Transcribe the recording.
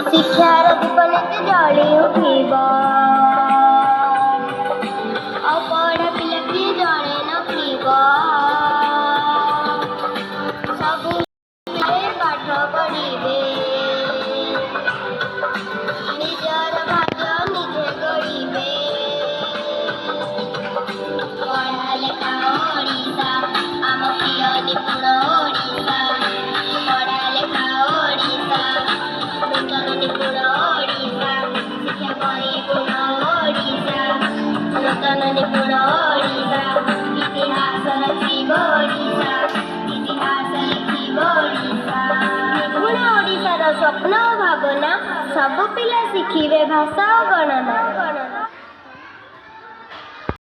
ଶିକ୍ଷାର ଦୀପ ନିତ୍ୟ ଜଳି ଉଠିବ। ଅପଢ଼ା ପିଲା କିଏ ଜଣେ ନଥିବ। ସବୁ ପିଲାଏ ପାଠ ପଢ଼ିବେ। ନିଜର ଭାଗ୍ୟ ନିଜେ ଗଢ଼ିବେ। ପଢ଼ା ଲେଖା ଓଡ଼ିଶା ଆମ ପ୍ରିୟ ନିପୁଣ ଓଡ଼ିଶା। ପଢ଼ା ଲେଖା ଓଡ଼ିଶା ନୂତନ ନିପୁଣ ଓଡ଼ିଶା। ଶିକ୍ଷା ପରିପୂର୍ଣ୍ଣ ଓଡ଼ିଶା ନୂତନ ନିପୁଣ ଓଡ଼ିଶା। ଇତିହାସ ରଚିବ ଓଡ଼ିଶା ଇତିହାସ ଲେଖିବ ଓଡ଼ିଶା। ନିପୁଣ ଓଡ଼ିଶାର ସ୍ୱପ୍ନ ଓ ଭାବନା ସବୁ ପିଲା ଶିଖିବେ ଭାଷା ଓ ଗଣନା।